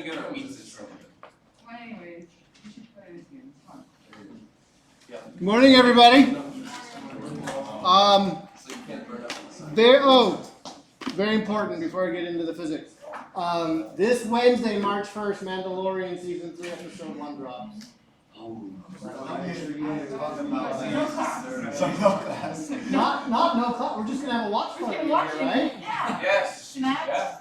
get our meats from it. Well, anyways, you should play this game. It's fun. Good morning, everybody. Very important before I get into the physics. This Wednesday, March 1st, Mandalorian Season 3, Episode 1 drops. Not no class. We're just gonna have a watch party here, right? Yeah. Yes. Snacks. Yeah.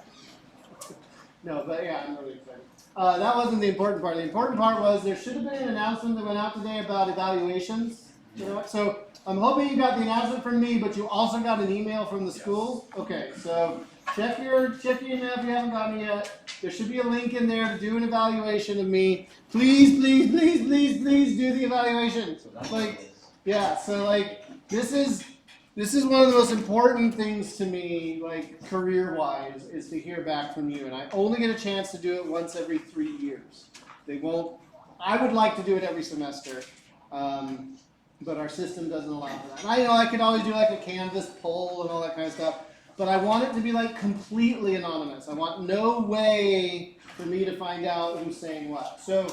No, but yeah, I'm really excited. That wasn't the important part. The important part was there should have been an announcement that went out today about evaluations. You know, so I'm hoping you got the announcement from me, but you also got an email from the school. Okay, so check your email if you haven't gotten it yet. There should be a link in there to do an evaluation of me. Please do the evaluation. Like, yeah, so like this is one of the most important things to me, like career-wise, is to hear back from you. And I only get a chance to do it once every 3 years. I would like to do it every semester, but our system doesn't allow for that. And I could always do like a Canvas poll and all that kind of stuff, but I want it to be like completely anonymous. I want no way for me to find out who's saying what. So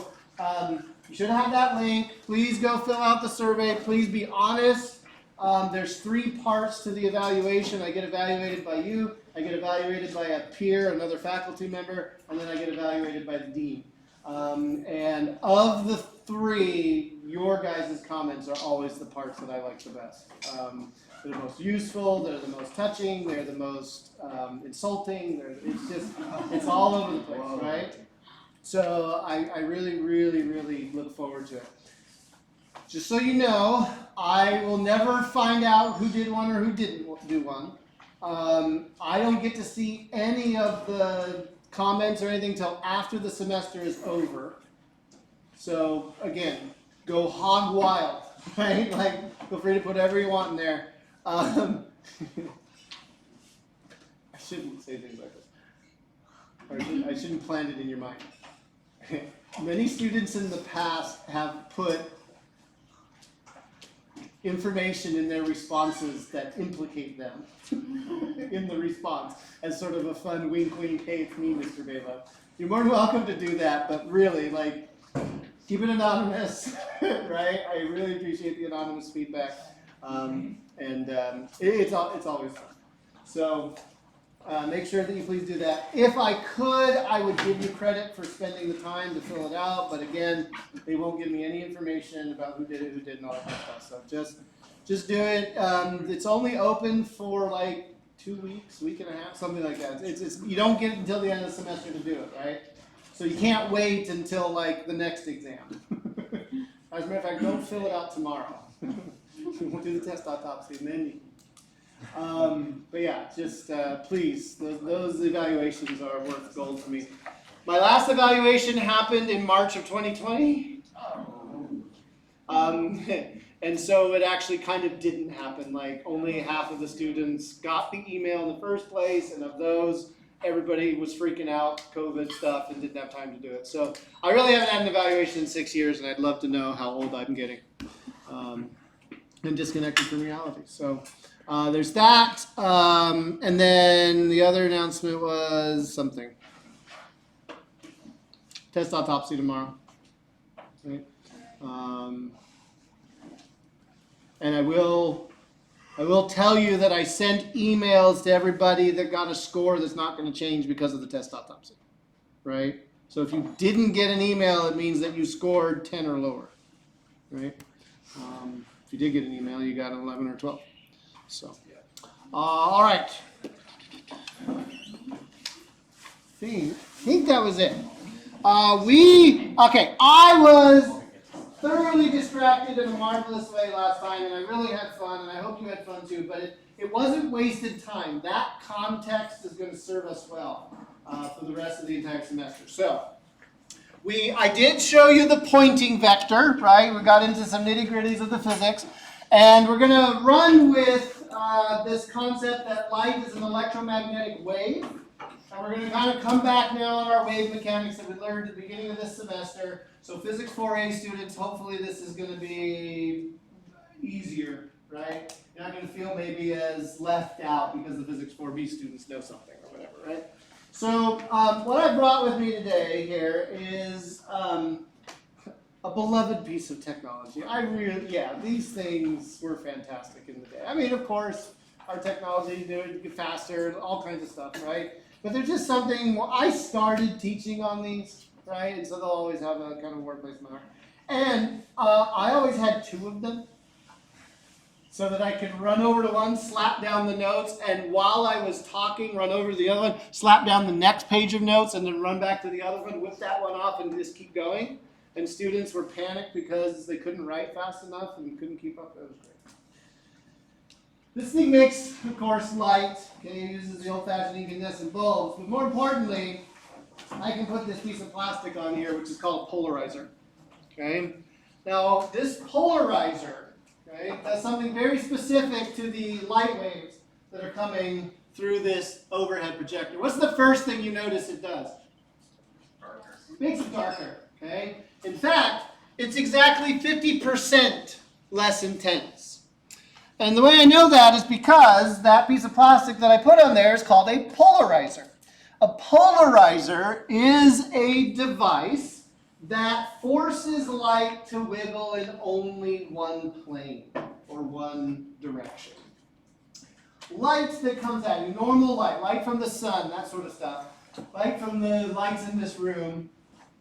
you should have that link. Please go fill out the survey. Please be honest. There's 3 parts to the evaluation. I get evaluated by you, I get evaluated by a peer, another faculty member, and then I get evaluated by the dean. And of the 3, your guys' comments are always the parts that I like the best. They're the most useful, they're the most touching, they're the most insulting, it's all over the place, right? So I really look forward to it. Just so you know, I will never find out who did one or who didn't do one. I don't get to see any of the comments or anything till after the semester is over. So again, go hog wild, right? Like, feel free to put whatever you want in there. I shouldn't say things like this. Or I shouldn't plant it in your mind. Many students in the past have put information in their responses that implicate them in the response as sort of a fun wink, hey, it's me, Mr. Balogh. You're more than welcome to do that, but really, like, keep it anonymous, right? I really appreciate the anonymous feedback, it's always fun. So make sure that you please do that. If I could, I would give you credit for spending the time to fill it out, but again, they won't give me any information about who did it, who didn't, all that kind of stuff. So just do it. It's only open for like 2 weeks, week and a half, something like that. It's you don't get it until the end of the semester to do it, right? So you can't wait until like the next exam. As a matter of fact, don't fill it out tomorrow. We'll do the test autopsy and then you but yeah, just please, those evaluations are worth gold to me. My last evaluation happened in March of 2020. And so it actually kind of didn't happen. Like only half of the students got the email in the first place, and of those, everybody was freaking out, COVID stuff, and didn't have time to do it. So I really haven't had an evaluation in 6 years, and I'd love to know how old I'm getting and disconnected from reality. So there's that, and then the other announcement was something. Test autopsy tomorrow. Right? And I will tell you that I sent emails to everybody that got a score that's not going to change because of the test autopsy, right? So if you didn't get an email, it means that you scored 10 or lower, right? If you did get an email, you got an 11 or 12. So, all right. I think that was it. I was thoroughly distracted in a marvelous way last time, and I really had fun, and I hope you had fun too, but it wasn't wasted time. That context is going to serve us well for the rest of the entire semester. So, I did show you the pointing vector, right? We got into some nitty-gritties of the physics, and we're going to run with this concept that light is an electromagnetic wave. And we're going to kind of come back now on our wave mechanics that we learned at the beginning of this semester. So Physics 4A students, hopefully this is going to be easier, right? You're not going to feel maybe as left out because the Physics 4B students know something or whatever, right? So what I brought with me today here is a beloved piece of technology. These things were fantastic in the day. I mean, of course, our technology did get faster, all kinds of stuff, right? But there's just something, I started teaching on these, right? And so they'll always have a kind of workplace mark. And I always had 2 of them so that I could run over to one, slap down the notes, and while I was talking, run over to the other one, slap down the next page of notes, and then run back to the other one, whip that one off, and just keep going. And students were panicked because they couldn't write fast enough and couldn't keep up. It was great. This thing makes, of course, light. Okay, it uses the old-fashioned incandescent bulbs. But more importantly, I can put this piece of plastic on here, which is called a polarizer. Okay. Now, this polarizer, okay, does something very specific to the light waves that are coming through this overhead projector. What's the first thing you notice it does? Darker. It makes it darker. Okay. In fact, it's exactly 50% less intense. And the way I know that is because that piece of plastic that I put on there is called a polarizer. A polarizer is a device that forces light to wiggle in only one plane or one direction. Light that comes at you, normal light from the sun, that sort of stuff, light from the lights in this room,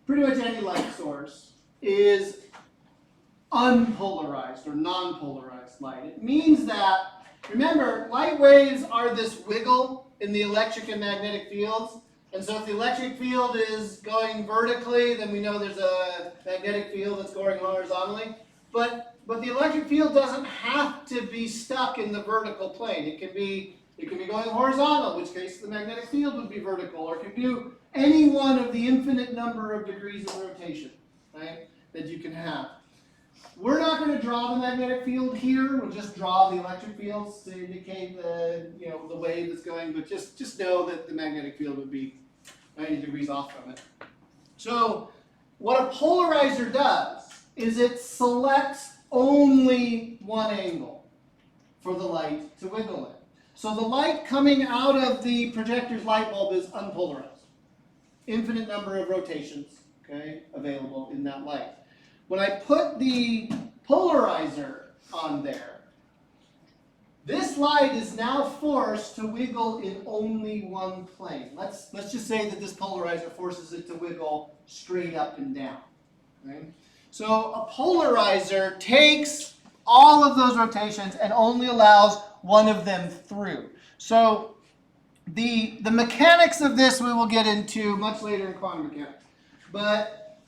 pretty much any light source, is unpolarized or non-polarized light. It means that, remember, light waves are this wiggle in the electric and magnetic fields. And so if the electric field is going vertically, then we know there's a magnetic field that's going horizontally. But the electric field doesn't have to be stuck in the vertical plane. It can be going horizontal, in which case the magnetic field would be vertical, or it can do any one of the infinite number of degrees of rotation, right, that you can have. We're not going to draw the magnetic field here. We'll just draw the electric fields to indicate the wave that's going. But just know that the magnetic field would be 90 degrees off from it. So what a polarizer does is it selects only one angle for the light to wiggle in. So the light coming out of the projector's light bulb is unpolarized. Infinite number of rotations, okay, available in that light. When I put the polarizer on there, this light is now forced to wiggle in only one plane. Let's just say that this polarizer forces it to wiggle straight up and down. Okay? So a polarizer takes all of those rotations and only allows one of them through. So the mechanics of this we will get into much later in quantum mechanics. But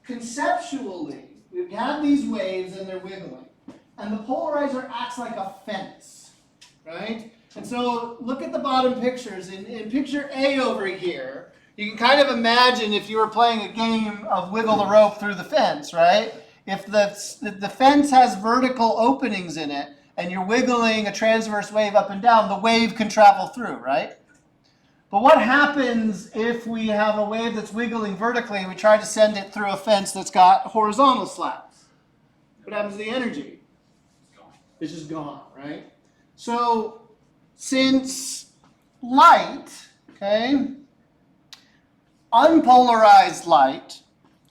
conceptually, we have these waves and they're wiggling. And the polarizer acts like a fence, right? And so look at the bottom pictures. In picture A over here, you can kind of imagine if you were playing a game of wiggle the rope through the fence, right? If the fence has vertical openings in it and you're wiggling a transverse wave up and down, the wave can travel through, right? But what happens if we have a wave that's wiggling vertically and we try to send it through a fence that's got horizontal slats? What happens to the energy? It's just gone, right? So since light, okay, unpolarized light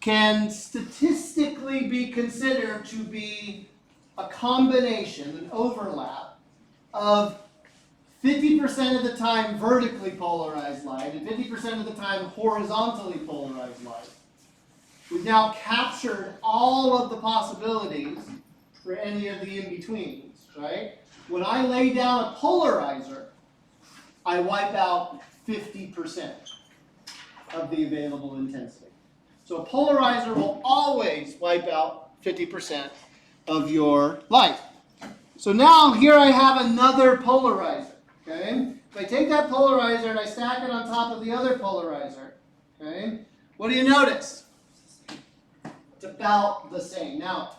can statistically be considered to be a combination, an overlap of 50% of the time vertically polarized light and 50% of the time horizontally polarized light. We've now captured all of the possibilities for any of the in-betweens, right? When I lay down a polarizer, I wipe out 50% of the available intensity. So a polarizer will always wipe out 50% of your light. So now here I have another polarizer. Okay? If I take that polarizer and I stack it on top of the other polarizer, okay, what do you notice? It's about the same. Now,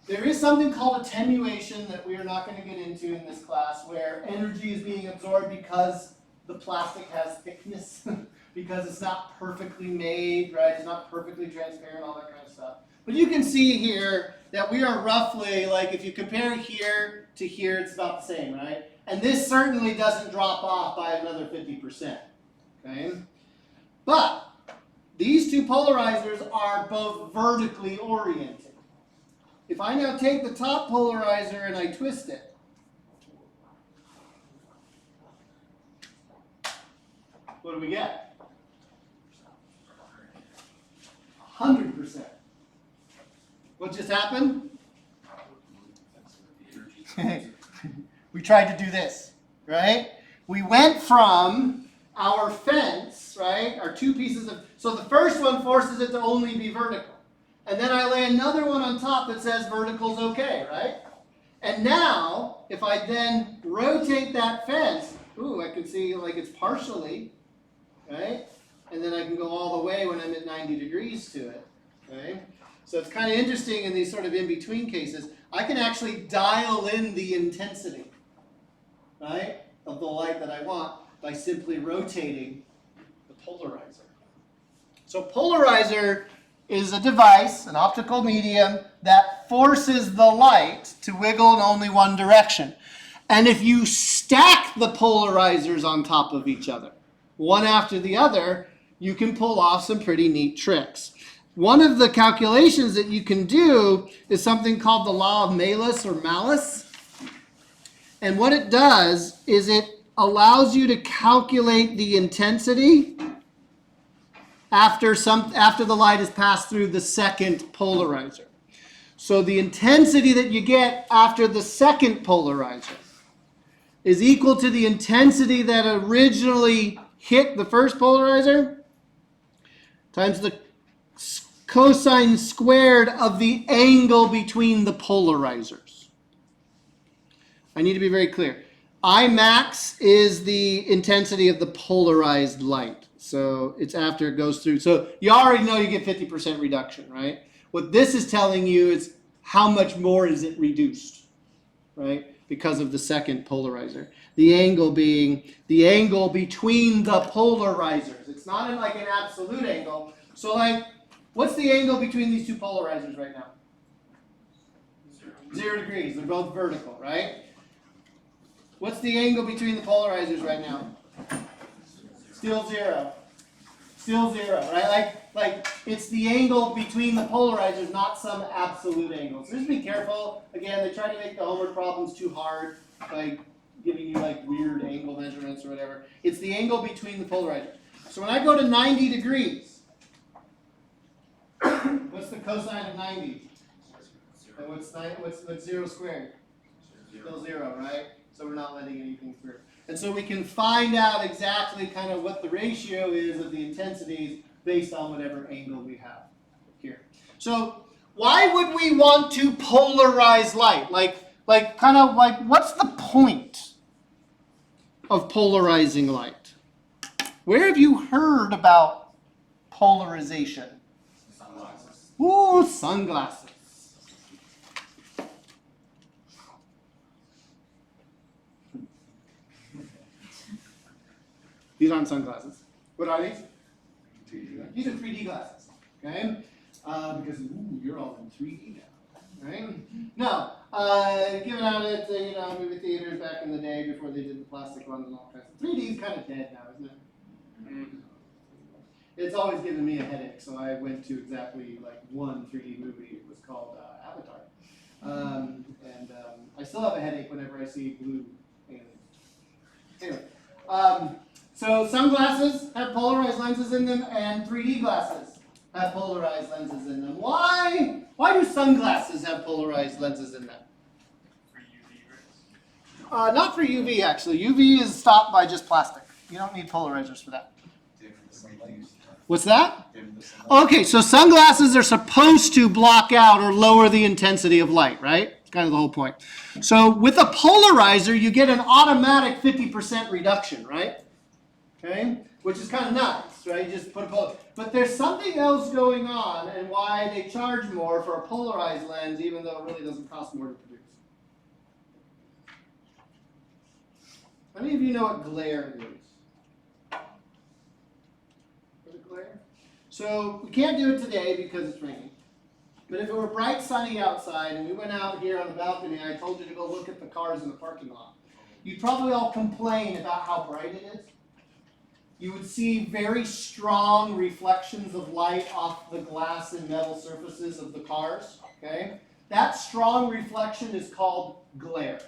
there is something called attenuation that we are not going to get into in this class, where energy is being absorbed because the plastic has thickness, because it's not perfectly made, right? It's not perfectly transparent, all that kind of stuff. But you can see here that we are roughly, like if you compare here to here, it's about the same, right? And this certainly doesn't drop off by another 50%, okay? But these two polarizers are both vertically oriented. If I now take the top polarizer and I twist it, what do we get? 100%. What just happened? We tried to do this, right? We went from our fence, right? Our two pieces of, so the first one forces it to only be vertical. And then I lay another one on top that says vertical's okay, right? And now, if I then rotate that fence, ooh, I can see like it's partially, right? And then I can go all the way when I'm at 90 degrees to it, right? So it's kind of interesting in these sort of in-between cases. I can actually dial in the intensity, right, of the light that I want by simply rotating the polarizer. So polarizer is a device, an optical medium, that forces the light to wiggle in only one direction. And if you stack the polarizers on top of each other, one after the other, you can pull off some pretty neat tricks. One of the calculations that you can do is something called the law of Malus. And what it does is it allows you to calculate the intensity after the light has passed through the second polarizer. So the intensity that you get after the second polarizer is equal to the intensity that originally hit the first polarizer times the cosine squared of the angle between the polarizers. I need to be very clear. I max is the intensity of the polarized light. So it's after it goes through. So you already know you get 50% reduction, right? What this is telling you is how much more is it reduced, right? Because of the second polarizer. The angle being the angle between the polarizers. It's not like an absolute angle. So like, what's the angle between these two polarizers right now? 0 degrees. They're both vertical, right? What's the angle between the polarizers right now? Still 0. Still 0, right? Like it's the angle between the polarizers, not some absolute angle. So just be careful. Again, they try to make the homework problems too hard by giving you like weird angle measurements or whatever. It's the angle between the polarizers. So when I go to 90 degrees, what's the cosine of 90? And what's 0 squared? Still 0, right? So we're not letting anything through. And so we can find out exactly kind of what the ratio is of the intensities based on whatever angle we have here. So why would we want to polarize light? Like kind of like, what's the point of polarizing light? Where have you heard about polarization? Sunglasses. Ooh, sunglasses. These aren't sunglasses. What are these? These are 3D glasses. Okay? Because you're all in 3D now. Right? No. Given out at movie theaters back in the day before they did the plastic ones and all kinds of 3D is kind of dead now, isn't it? Mm-hmm. It's always given me a headache, so I went to exactly like one 3D movie. It was called Avatar. I still have a headache whenever I see blue aliens. Anyway. So sunglasses have polarized lenses in them, and 3D glasses have polarized lenses in them. Why? Why do sunglasses have polarized lenses in them? For UV rays. Not for UV, actually. UV is stopped by just plastic. You don't need polarizers for that. What's that? Okay, so sunglasses are supposed to block out or lower the intensity of light, right? It's kind of the whole point. So with a polarizer, you get an automatic 50% reduction, right? Okay, which is kind of nice, right? You just put a polarizer. But there's something else going on and why they charge more for a polarized lens, even though it really doesn't cost more to produce. How many of you know what glare is? What is glare? So we can't do it today because it's raining. But if it were bright sunny outside and we went out here on the balcony and I told you to go look at the cars in the parking lot, you'd probably all complain about how bright it is. you would see very strong reflections of light off the glass and metal surfaces of the cars. Okay? That strong reflection is called glare.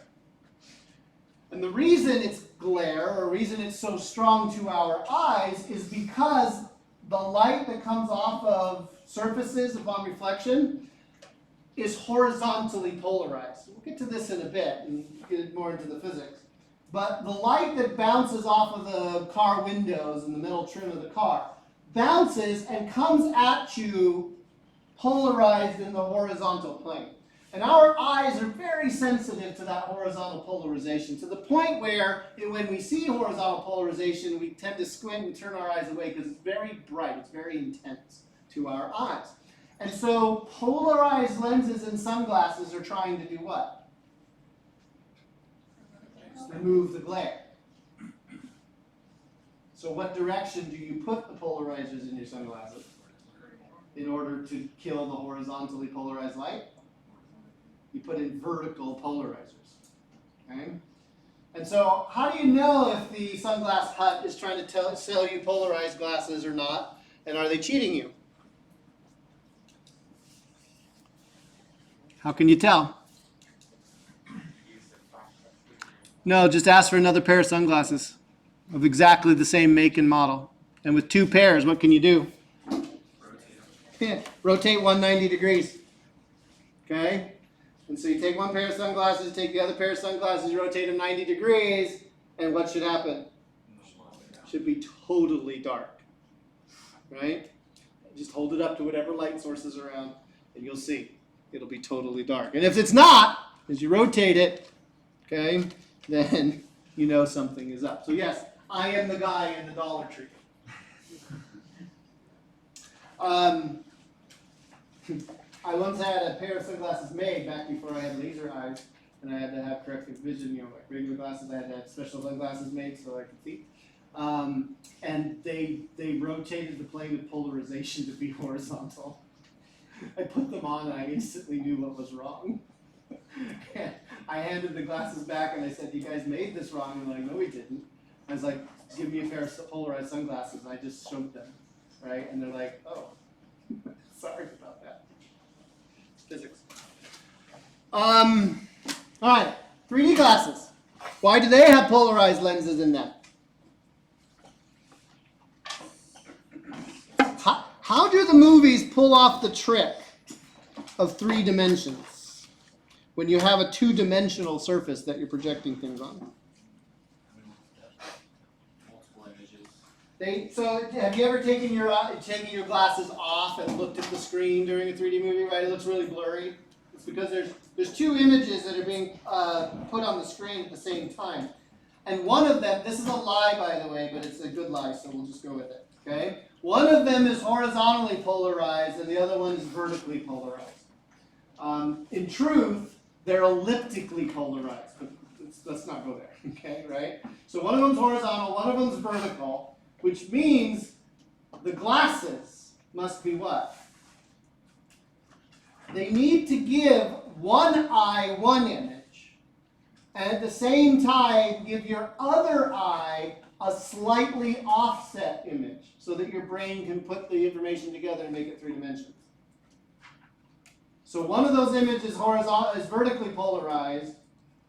And the reason it's glare, or reason it's so strong to our eyes, is because the light that comes off of surfaces upon reflection is horizontally polarized. We'll get to this in a bit and get more into the physics. But the light that bounces off of the car windows in the metal trim of the car bounces and comes at you polarized in the horizontal plane. And our eyes are very sensitive to that horizontal polarization, to the point where when we see horizontal polarization, we tend to squint and turn our eyes away because it's very bright, it's very intense to our eyes. And so polarized lenses in sunglasses are trying to do what? Remove the glare. So what direction do you put the polarizers in your sunglasses in order to kill the horizontally polarized light? You put in vertical polarizers. Okay? And so how do you know if the Sunglass Hut is trying to sell you polarized glasses or not? And are they cheating you? How can you tell? No, just ask for another pair of sunglasses of exactly the same make and model. And with two pairs, what can you do? Rotate 190 degrees. Okay? And so you take one pair of sunglasses, take the other pair of sunglasses, rotate them 90 degrees, and what should happen? It should be totally dark. Right? Just hold it up to whatever light source is around, and you'll see. It'll be totally dark. And if it's not, as you rotate it, okay, then you know something is up. So yes, I am the guy in the Dollar Tree. I once had a pair of sunglasses made back before I had laser eyes, and I had to have corrective vision, like regular glasses. I had to have special sunglasses made so I could see. And they rotated the plane of polarization to be horizontal. I put them on and I instantly knew what was wrong. I handed the glasses back and I said, "You guys made this wrong." And they're like, "No, we didn't." I was like, "Give me a pair of polarized sunglasses." And I just showed them, right? And they're like, "Oh, sorry about that." Physics. All right, 3D glasses. Why do they have polarized lenses in them? How do the movies pull off the trick of 3 dimensions when you have a 2-dimensional surface that you're projecting things on? Multiple images. So have you ever taken your glasses off and looked at the screen during a 3D movie, right? It looks really blurry. It's because there's 2 images that are being put on the screen at the same time. And one of them, this is a lie by the way, but it's a good lie, so we'll just go with it, okay? One of them is horizontally polarized and the other one is vertically polarized. In truth, they're elliptically polarized, but let's not go there, okay, right? So one of them's horizontal, one of them's vertical, which means the glasses must be what? They need to give one eye one image, and at the same time give your other eye a slightly offset image so that your brain can put the information together and make it 3 dimensions. So one of those images is vertically polarized,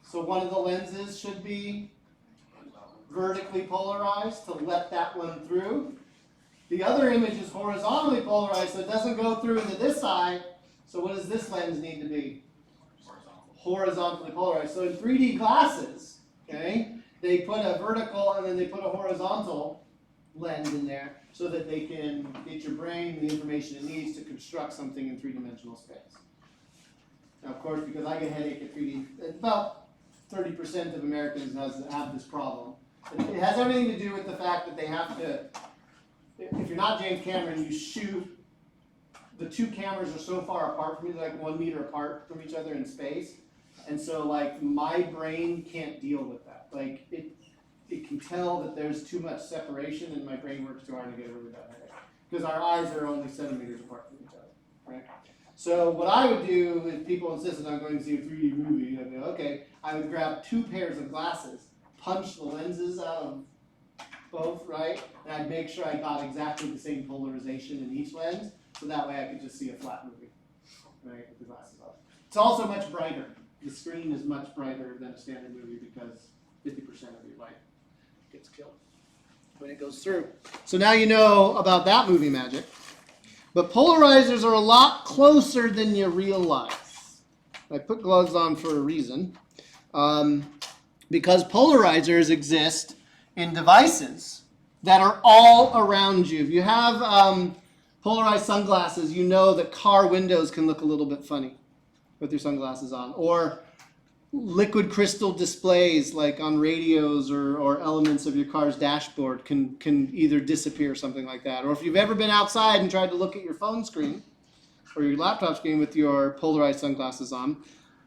so one of the lenses should be vertically polarized to let that one through. The other image is horizontally polarized, so it doesn't go through into this eye. So what does this lens need to be? Horizontally polarized. So in 3D glasses, okay, they put a vertical and then they put a horizontal lens in there so that they can get your brain the information it needs to construct something in 3-dimensional space. Now, of course, because I get a headache at 3D, about 30% of Americans have this problem. It has everything to do with the fact that they have to, if you're not James Cameron, you shoot, the 2 cameras are so far apart from each other, like 1 meter apart from each other in space. And so, like, my brain can't deal with that. Like, it can tell that there's too much separation, and my brain works too hard to get a really bad headache. Because our eyes are only centimeters apart from each other, right? So what I would do if people insisted on going to see a 3D movie, I'd go, okay, I would grab 2 pairs of glasses, punch the lenses out of both, right? And I'd make sure I got exactly the same polarization in each lens, so that way I could just see a flat movie, right, with the glasses off. It's also much brighter. The screen is much brighter than a standard movie because 50% of your light gets killed when it goes through. So now you know about that movie magic. But polarizers are a lot closer than you realize. I put gloves on for a reason. Because polarizers exist in devices that are all around you. If you have polarized sunglasses, you know that car windows can look a little bit funny with your sunglasses on. Or liquid crystal displays like on radios or elements of your car's dashboard can either disappear, something like that. Or if you've ever been outside and tried to look at your phone screen or your laptop screen with your polarized sunglasses on,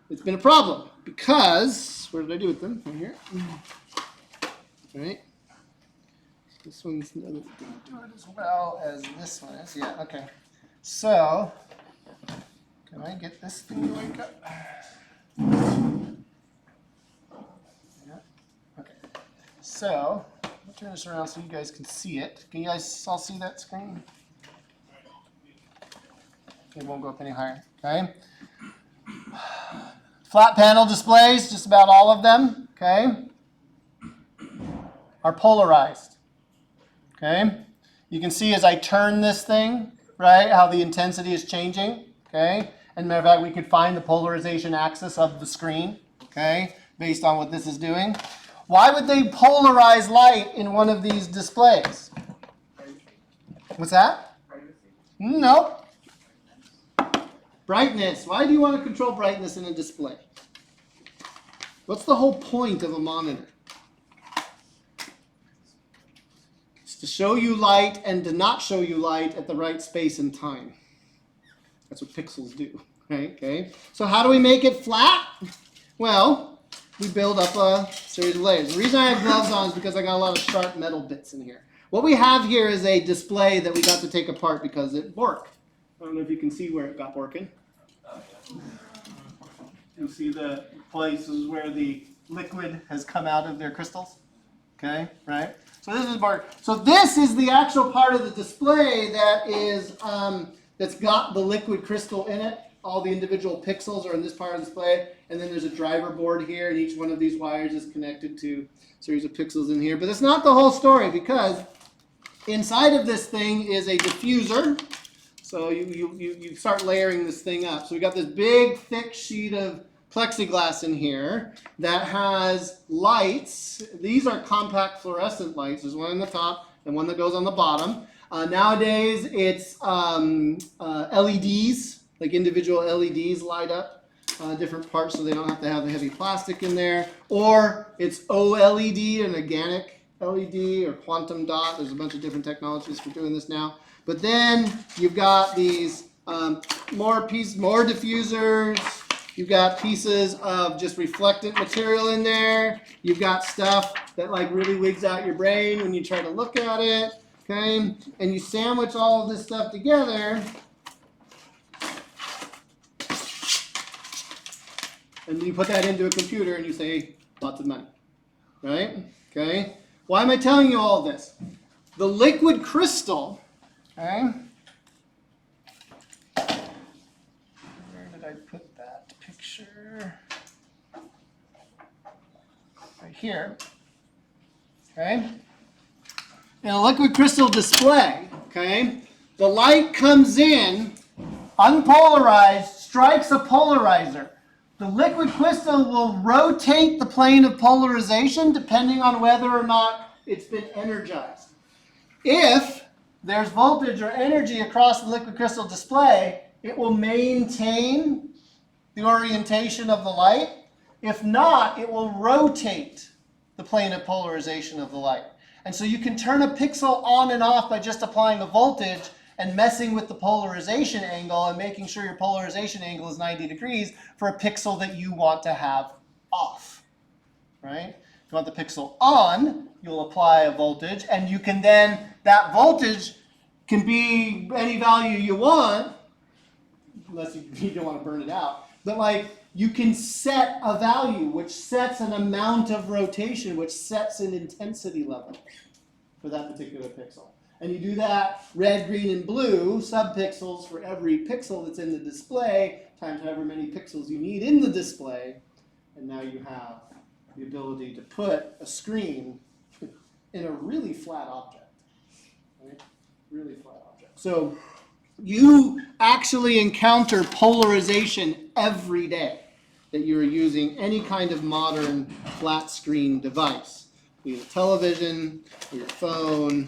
it's been a problem because, what did I do with them? Right here. All right. This one's didn't do it as well as this one is. Yeah, okay. So, can I get this thing to wake up? Yeah. Okay. So, I'll turn this around so you guys can see it. Can you guys all see that screen? It won't go up any higher. Okay. Flat panel displays, just about all of them, okay, are polarized. Okay. You can see as I turn this thing, right, how the intensity is changing. Okay. And matter of fact, we could find the polarization axis of the screen, okay, based on what this is doing. Why would they polarize light in one of these displays? What's that? Nope. Brightness. Why do you want to control brightness in a display? What's the whole point of a monitor? It's to show you light and to not show you light at the right space and time. That's what pixels do, right? Okay. So how do we make it flat? Well, we build up a series of layers. The reason I have gloves on is because I got a lot of sharp metal bits in here. What we have here is a display that we got to take apart because it worked. I don't know if you can see where it got working. You see the places where the liquid has come out of their crystals? Okay, right? So this is part. So this is the actual part of the display that is that's got the liquid crystal in it. All the individual pixels are in this part of the display, and then there's a driver board here, and each one of these wires is connected to a series of pixels in here. But it's not the whole story because inside of this thing is a diffuser. So you start layering this thing up. So we got this big, thick sheet of plexiglass in here that has lights. These are compact fluorescent lights. There's one on the top and one that goes on the bottom. Nowadays, it's LEDs, like individual LEDs light up different parts so they don't have to have the heavy plastic in there. Or it's OLED, an organic LED, or quantum dot. There's a bunch of different technologies for doing this now. But then you've got these more diffusers. You've got pieces of just reflectant material in there. You've got stuff that like really wigs out your brain when you try to look at it. Okay, and you sandwich all of this stuff together, and you put that into a computer, and you say lots of money, right? Okay. Why am I telling you all this? The liquid crystal. Okay. Where did I put that picture? Right here. Okay. In a liquid crystal display, okay, the light comes in, unpolarized, strikes a polarizer. The liquid crystal will rotate the plane of polarization depending on whether or not it's been energized. If there's voltage or energy across the liquid crystal display, it will maintain the orientation of the light. If not, it will rotate the plane of polarization of the light. And so you can turn a pixel on and off by just applying a voltage and messing with the polarization angle and making sure your polarization angle is 90 degrees for a pixel that you want to have off, right? If you want the pixel on, you'll apply a voltage, and you can then, that voltage can be any value you want, unless you don't want to burn it out, but like you can set a value which sets an amount of rotation, which sets an intensity level. for that particular pixel. And you do that red, green, and blue subpixels for every pixel that's in the display times however many pixels you need in the display. And now you have the ability to put a screen in a really flat object. Right? Really flat object. So you actually encounter polarization every day that you're using any kind of modern flat screen device. Be it a television, or your phone,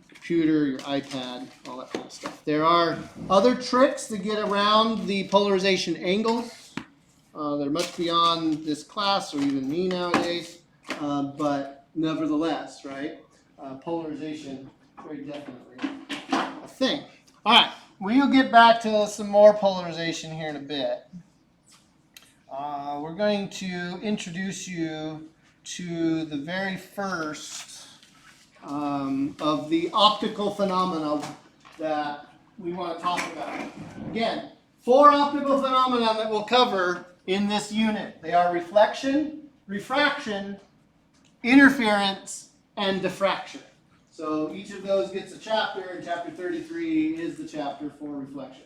computer, your iPad, all that kind of stuff. There are other tricks to get around the polarization angles. They're much beyond this class or even me nowadays, but nevertheless, right? Polarization, very definitely a thing. All right, we'll get back to some more polarization here in a bit. We're going to introduce you to the very first of the optical phenomena that we want to talk about. Again, 4 optical phenomena that we'll cover in this unit. They are reflection, refraction, interference, and diffraction. So each of those gets a chapter, and chapter 33 is the chapter for reflection.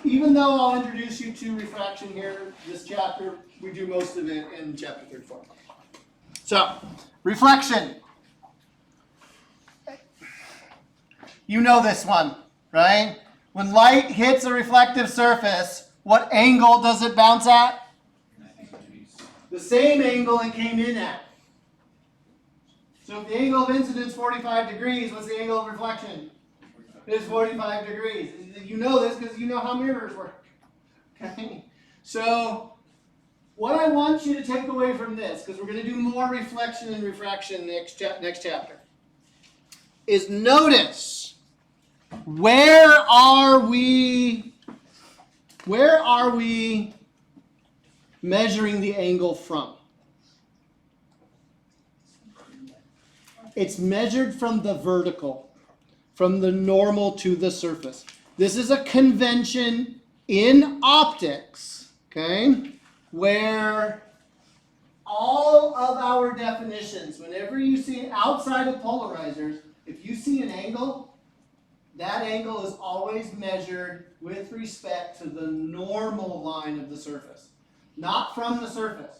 Even though I'll introduce you to refraction here, this chapter, we do most of it in chapter 34. So, reflection. You know this one, right? When light hits a reflective surface, what angle does it bounce at? The same angle it came in at. So if the angle of incidence is 45 degrees, what's the angle of reflection? It's 45 degrees. You know this because you know how mirrors work. Okay? So what I want you to take away from this, because we're going to do more reflection and refraction next chapter, is notice where are we measuring the angle from? It's measured from the vertical, from the normal to the surface. This is a convention in optics, okay, where all of our definitions, whenever you see outside of polarizers, if you see an angle, that angle is always measured with respect to the normal line of the surface, not from the surface.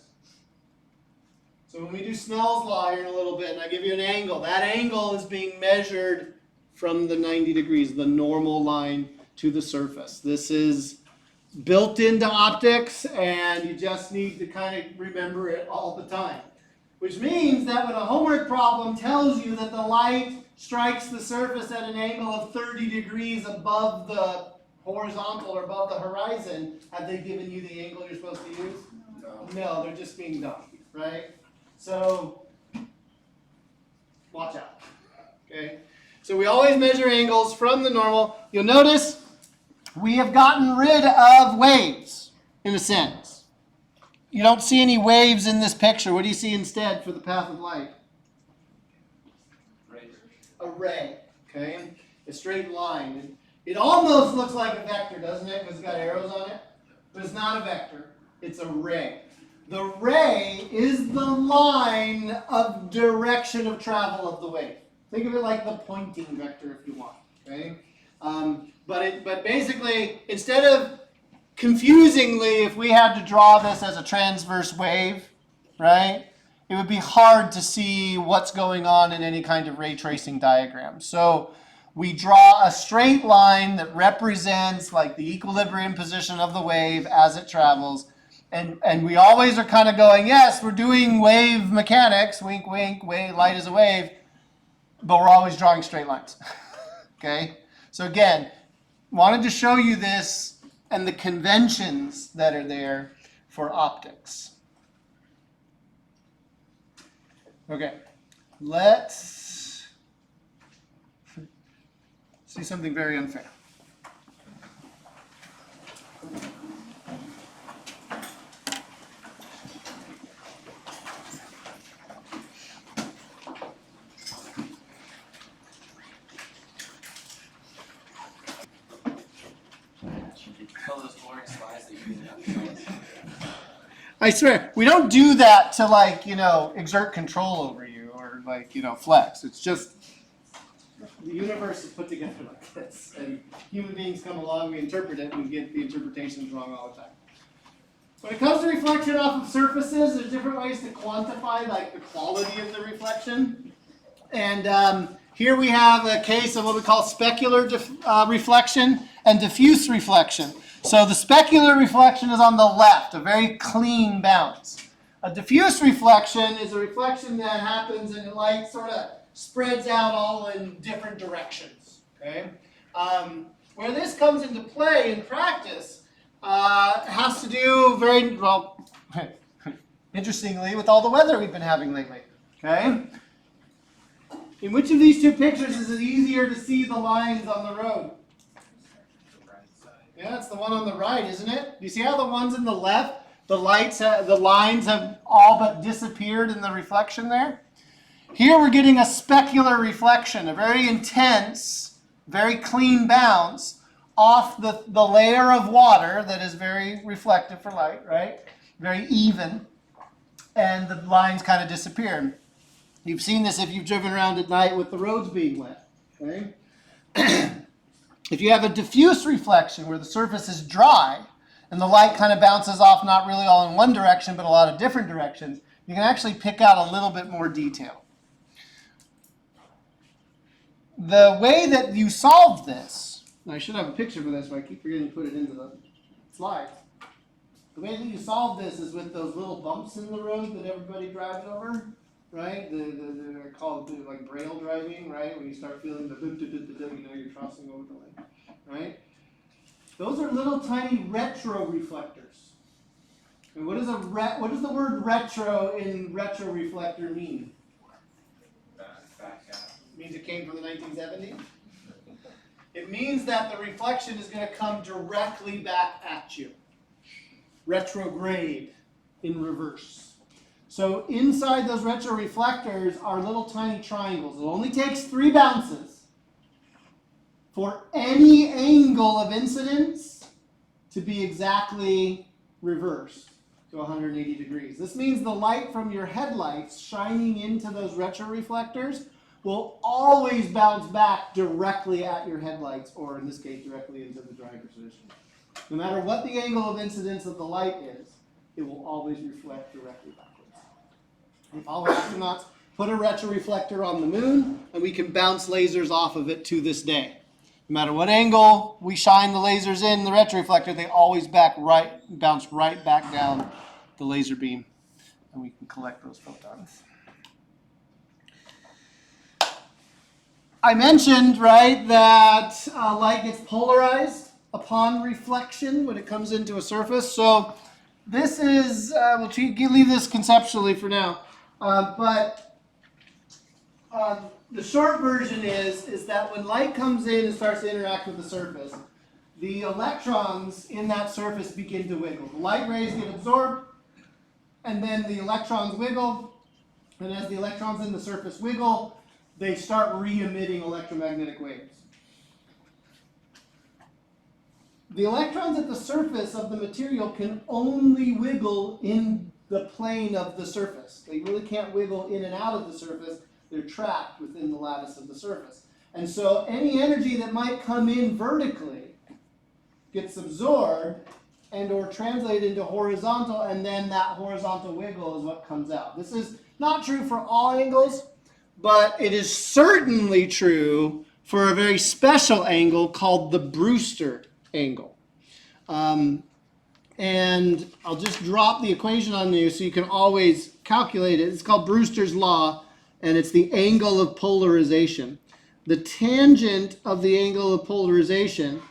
So when we do Snell's law here in a little bit, and I give you an angle, that angle is being measured from the 90 degrees, the normal line to the surface. This is built into optics, and you just need to kind of remember it all the time. Which means that when a homework problem tells you that the light strikes the surface at an angle of 30 degrees above the horizontal or above the horizon, have they given you the angle you're supposed to use? No, they're just being dumb, right? So, watch out, okay? So we always measure angles from the normal. You'll notice we have gotten rid of waves, in a sense. You don't see any waves in this picture. What do you see instead for the path of light? A ray, okay? A straight line. It almost looks like a vector, doesn't it? Because it's got arrows on it. But it's not a vector. It's a ray. The ray is the line of direction of travel of the wave. Think of it like the pointing vector if you want, okay? But basically, instead of confusingly, if we had to draw this as a transverse wave, right, it would be hard to see what's going on in any kind of ray tracing diagram. So we draw a straight line that represents like the equilibrium position of the wave as it travels. And we always are kind of going, yes, we're doing wave mechanics, wink, wink, wave, light is a wave, but we're always drawing straight lines, okay? So again, wanted to show you this and the conventions that are there for optics. Okay, let's see something very unfair. I swear, we don't do that to exert control over you or flex. It's just the universe is put together like this, and human beings come along, we interpret it, and we get the interpretations wrong all the time. When it comes to reflection off of surfaces, there's different ways to quantify like the quality of the reflection. And here we have a case of what we call specular reflection and diffuse reflection. So the specular reflection is on the left, a very clean bounce. A diffuse reflection is a reflection that happens and the light sort of spreads out all in different directions. Okay? Where this comes into play in practice has to do very, well, interestingly, with all the weather we've been having lately. Okay? In which of these two pictures is it easier to see the lines on the road? Yeah, it's the one on the right, isn't it? You see how the ones in the left, the lines have all but disappeared in the reflection there? Here we're getting a specular reflection, a very intense, very clean bounce off the layer of water that is very reflective for light, right? Very even. And the lines kind of disappear. You've seen this if you've driven around at night with the roads being wet. Okay? If you have a diffuse reflection where the surface is dry and the light kind of bounces off not really all in one direction but a lot of different directions, you can actually pick out a little bit more detail. The way that you solve this, I should have a picture for this, but I keep forgetting to put it into the slides. The way that you solve this is with those little bumps in the road that everybody drives over. Right? They're called like braille driving, right? When you start feeling the you know you're crossing over the lane, right? Those are little tiny retroreflectors. And what does the word retro in retroreflector mean? Back out. It means it came from the 1970s. It means that the reflection is going to come directly back at you. Retrograde in reverse. So inside those retroreflectors are little tiny triangles. It only takes 3 bounces for any angle of incidence to be exactly reversed to 180 degrees. This means the light from your headlights shining into those retroreflectors will always bounce back directly at your headlights, or in this case, directly into the driver's position. No matter what the angle of incidence of the light is, it will always reflect directly backwards. If all astronauts put a retroreflector on the moon, and we can bounce lasers off of it to this day. No matter what angle we shine the lasers in the retroreflector, they always bounce right back down the laser beam, and we can collect those photons. I mentioned, right, that light gets polarized upon reflection when it comes into a surface. So this is, we'll leave this conceptually for now. But the short version is that when light comes in and starts to interact with the surface, the electrons in that surface begin to wiggle. The light rays get absorbed, and then the electrons wiggle, and as the electrons in the surface wiggle, they start re-emitting electromagnetic waves. The electrons at the surface of the material can only wiggle in the plane of the surface. They really can't wiggle in and out of the surface. They're trapped within the lattice of the surface. And so any energy that might come in vertically gets absorbed and or translated into horizontal, and then that horizontal wiggle is what comes out. This is not true for all angles, but it is certainly true for a very special angle called the Brewster angle. And I'll just drop the equation on you so you can always calculate it. It's called Brewster's law, and it's the angle of polarization. The tangent of the angle of polarization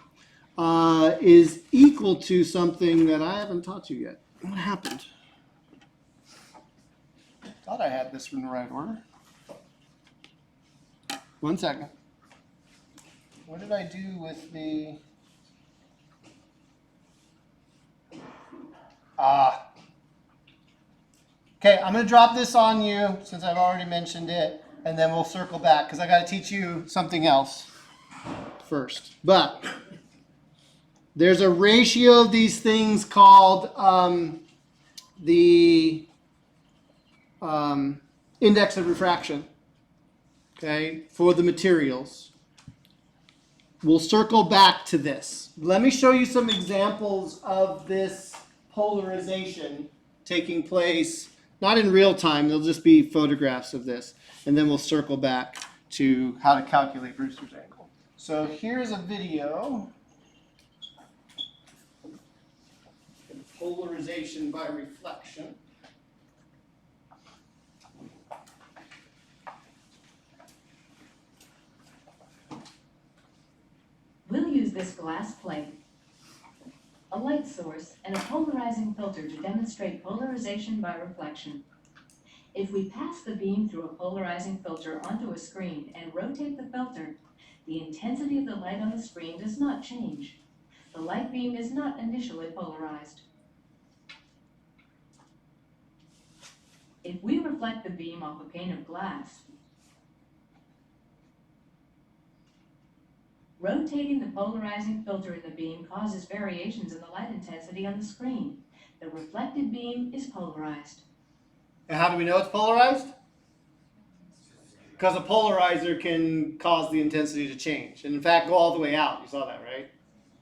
is equal to something that I haven't taught you yet. What happened? Thought I had this in the right order. 1 second. What did I do with the... Okay, I'm going to drop this on you since I've already mentioned it, and then we'll circle back because I got to teach you something else first. But there's a ratio of these things called the index of refraction, okay, for the materials. we'll circle back to this. Let me show you some examples of this polarization taking place, not in real time, they'll just be photographs of this. And then we'll circle back to how to calculate Brewster's angle. So here's a video. Polarization by reflection. We'll use this glass plate, a light source, and a polarizing filter to demonstrate polarization by reflection. If we pass the beam through a polarizing filter onto a screen and rotate the filter, the intensity of the light on the screen does not change. The light beam is not initially polarized. If we reflect the beam off a pane of glass, rotating the polarizing filter in the beam causes variations in the light intensity on the screen. The reflected beam is polarized. And how do we know it's polarized? Because a polarizer can cause the intensity to change. And in fact, go all the way out. You saw that, right?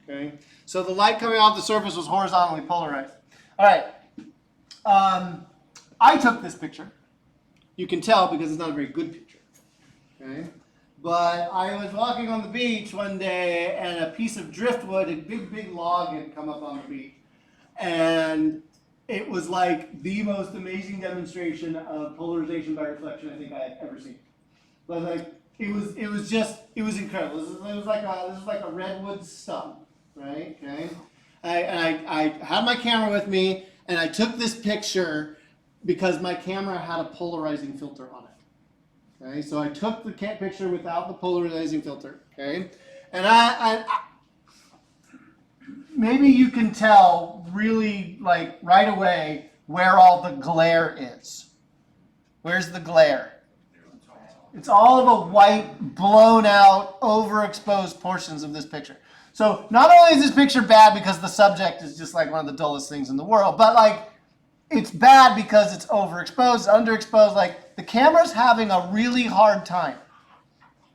Okay. So the light coming off the surface was horizontally polarized. All right. I took this picture. You can tell because it's not a very good picture. Okay. But I was walking on the beach one day and a piece of driftwood, a big log had come up on the beach. And it was like the most amazing demonstration of polarization by reflection I think I had ever seen. But like it was incredible. This was like a redwood stump, right? Okay. I had my camera with me and I took this picture because my camera had a polarizing filter on it. Okay, so I took the picture without the polarizing filter. Okay, and I maybe you can tell really like right away where all the glare is. Where's the glare? It's all of the white, blown out, overexposed portions of this picture. So not only is this picture bad because the subject is just like one of the dullest things in the world, but like it's bad because it's overexposed, underexposed. Like the camera's having a really hard time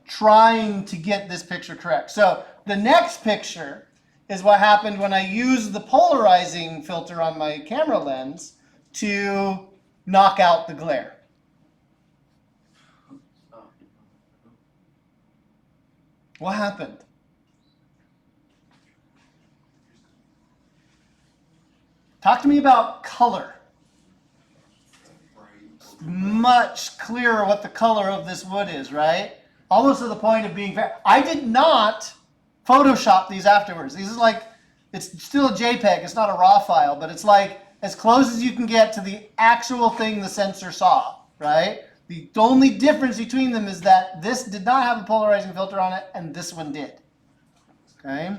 trying to get this picture correct. So the next picture is what happened when I used the polarizing filter on my camera lens to knock out the glare. What happened? Talk to me about color. Much clearer what the color of this wood is, right? Almost to the point of being I did not Photoshop these afterwards. These is like, it's still a JPEG, it's not a RAW file, but it's like as close as you can get to the actual thing the sensor saw, right? The only difference between them is that this did not have a polarizing filter on it and this one did, okay?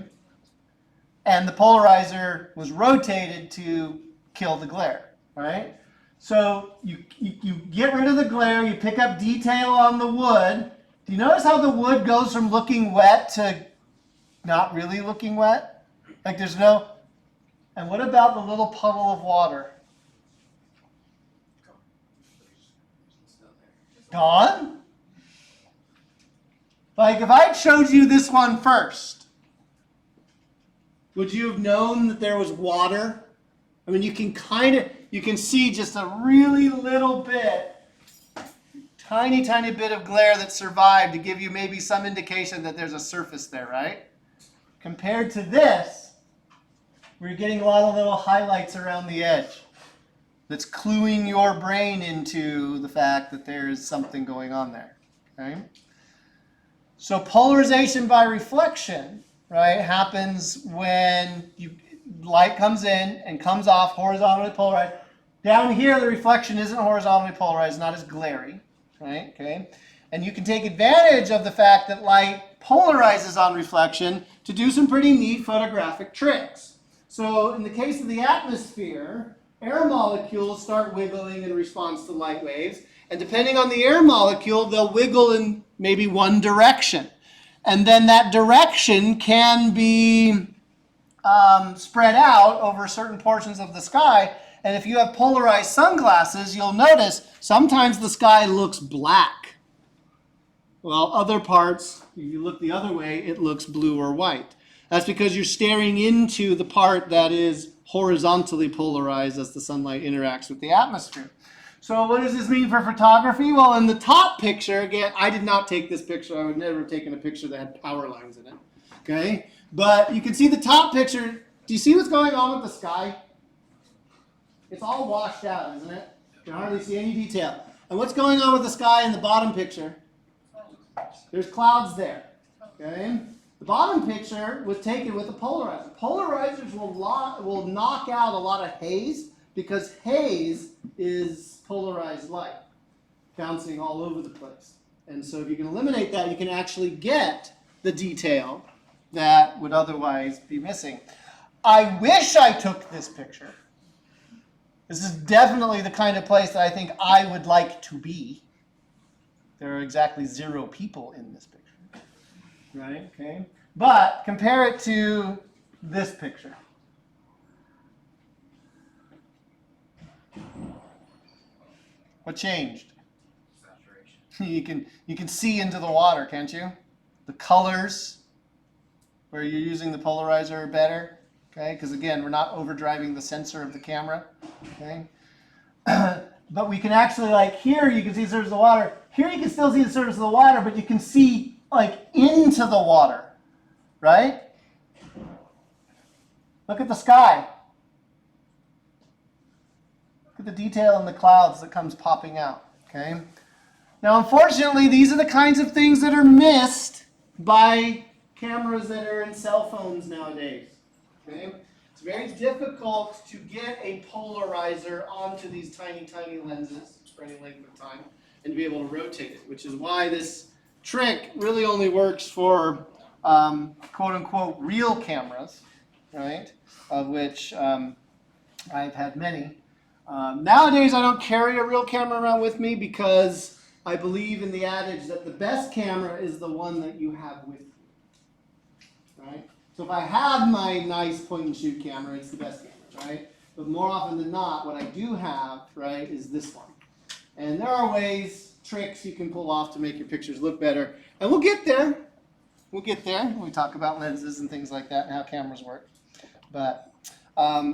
And the polarizer was rotated to kill the glare, right? So you get rid of the glare, you pick up detail on the wood. Do you notice how the wood goes from looking wet to not really looking wet? Like there's no, and what about the little puddle of water? Gone? Like if I showed you this one first, would you have known that there was water? I mean, you can see just a really little bit, tiny bit of glare that survived to give you maybe some indication that there's a surface there, right? Compared to this, we're getting a lot of little highlights around the edge that's cluing your brain into the fact that there's something going on there, okay? So polarization by reflection, right, happens when light comes in and comes off horizontally polarized. Down here, the reflection isn't horizontally polarized, not as glary, right? Okay, and you can take advantage of the fact that light polarizes on reflection to do some pretty neat photographic tricks. So in the case of the atmosphere, air molecules start wiggling in response to light waves, and depending on the air molecule, they'll wiggle in maybe one direction. And then that direction can be spread out over certain portions of the sky. And if you have polarized sunglasses, you'll notice sometimes the sky looks black. while other parts, if you look the other way, it looks blue or white. That's because you're staring into the part that is horizontally polarized as the sunlight interacts with the atmosphere. So what does this mean for photography? Well, in the top picture, again, I did not take this picture. I would never have taken a picture that had power lines in it. Okay? But you can see the top picture. Do you see what's going on with the sky? It's all washed out, isn't it? You can hardly see any detail. And what's going on with the sky in the bottom picture? There's clouds there. Okay? The bottom picture was taken with a polarizer. Polarizers will knock out a lot of haze because haze is polarized light bouncing all over the place. And so if you can eliminate that, you can actually get the detail that would otherwise be missing. I wish I took this picture. This is definitely the kind of place that I think I would like to be. There are exactly 0 people in this picture. Right? Okay. But compare it to this picture. What changed? Saturation. You can see into the water, can't you? The colors where you're using the polarizer are better. Okay, because again, we're not overdriving the sensor of the camera. Okay. But we can actually, like here you can see the surface of the water. Here you can still see the surface of the water, but you can see like into the water. Right? Look at the sky. Look at the detail in the clouds that comes popping out. Okay? Now, unfortunately, these are the kinds of things that are missed by cameras that are in cell phones nowadays. Okay? It's very difficult to get a polarizer onto these tiny, tiny lenses for any length of time and to be able to rotate it, which is why this trick really only works for quote-unquote real cameras, right, of which I've had many. Nowadays, I don't carry a real camera around with me because I believe in the adage that the best camera is the one that you have with you, right? So if I have my nice point-and-shoot camera, it's the best camera, right? But more often than not, what I do have, right, is this one. And there are ways, tricks you can pull off to make your pictures look better. And we'll get there. We'll get there when we talk about lenses and things like that and how cameras work. But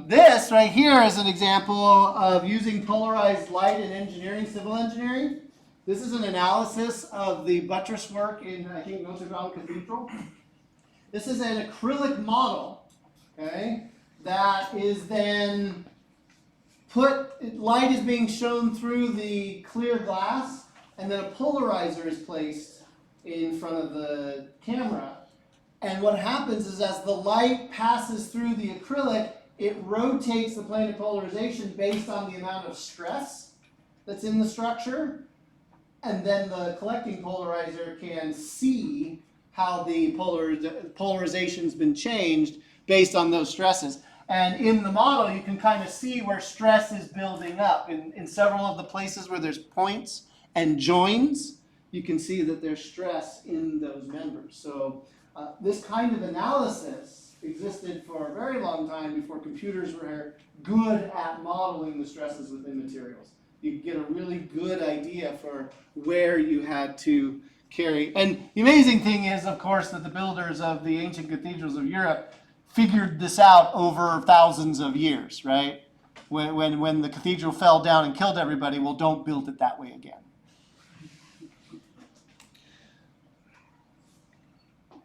this right here is an example of using polarized light in engineering, civil engineering. This is an analysis of the buttress work in, I think, Notre Dame Cathedral. This is an acrylic model, okay, that is then light is being shown through the clear glass, and then a polarizer is placed in front of the camera. And what happens is as the light passes through the acrylic, it rotates the plane of polarization based on the amount of stress that's in the structure. And then the collecting polarizer can see how the polarization's been changed based on those stresses. And in the model, you can kind of see where stress is building up. In several of the places where there's points and joins, you can see that there's stress in those members. So this kind of analysis existed for a very long time before computers were good at modeling the stresses within materials. You could get a really good idea for where you had to carry. And the amazing thing is, of course, that the builders of the ancient cathedrals of Europe figured this out over thousands of years, right? When the cathedral fell down and killed everybody, well, don't build it that way again.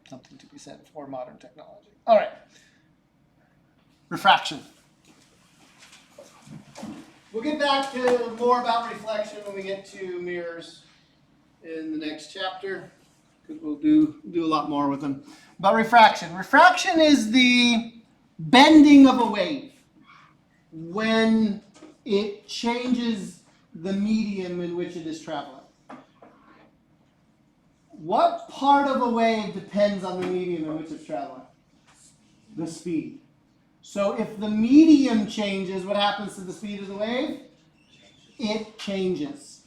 Something to be said for modern technology. All right. Refraction. We'll get back to more about reflection when we get to mirrors in the next chapter, because we'll do a lot more with them. But refraction. Refraction is the bending of a wave when it changes the medium in which it is traveling. What part of a wave depends on the medium in which it's traveling? The speed. So if the medium changes, what happens to the speed of the wave? It changes.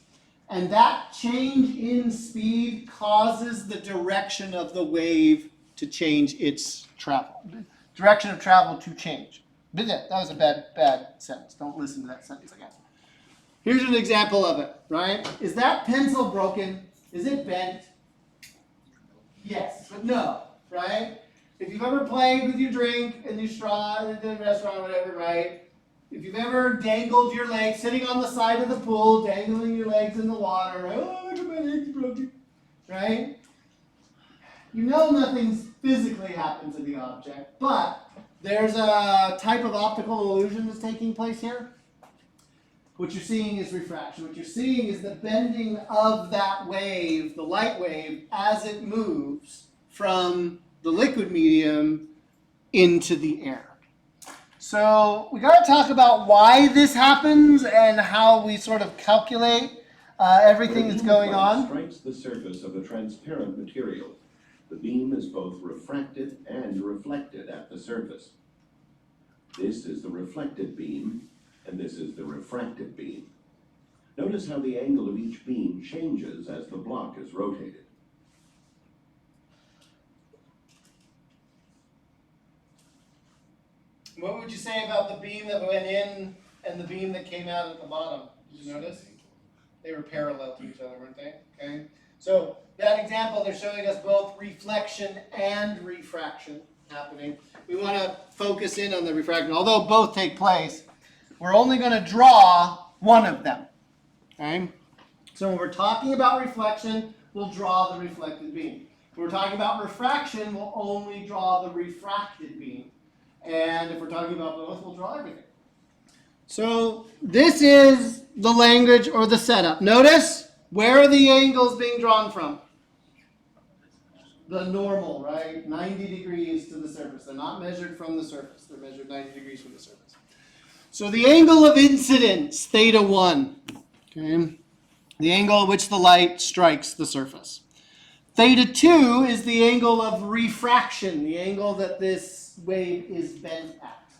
And that change in speed causes the direction of the wave to change its travel. Direction of travel to change. That was a bad sentence. Don't listen to that sentence again. Here's an example of it, right? Is that pencil broken? Is it bent? Yes, but no, right? If you've ever played with your drink and your straw in the restaurant or whatever, right? If you've ever dangled your legs, sitting on the side of the pool, dangling your legs in the water, right? Oh, look at my legs broken, right? You know nothing's physically happened to the object, but there's a type of optical illusion that's taking place here. What you're seeing is refraction. What you're seeing is the bending of that wave, the light wave, as it moves from the liquid medium into the air. So we got to talk about why this happens and how we sort of calculate everything that's going on. Strikes the surface of a transparent material. The beam is both refracted and reflected at the surface. This is the reflected beam, and this is the refracted beam. Notice how the angle of each beam changes as the block is rotated. What would you say about the beam that went in and the beam that came out at the bottom? Did you notice? They were parallel to each other, weren't they? Okay. So that example, they're showing us both reflection and refraction happening. We want to focus in on the refraction. Although both take place, we're only going to draw one of them. Okay. So when we're talking about reflection, we'll draw the reflected beam. When we're talking about refraction, we'll only draw the refracted beam. And if we're talking about both, we'll draw everything. So this is the language or the setup. Notice, where are the angles being drawn from? The normal, right? 90 degrees to the surface. They're not measured from the surface. They're measured 90 degrees from the surface. So the angle of incidence, theta 1. Okay? The angle at which the light strikes the surface. Theta 2 is the angle of refraction, the angle that this wave is bent at.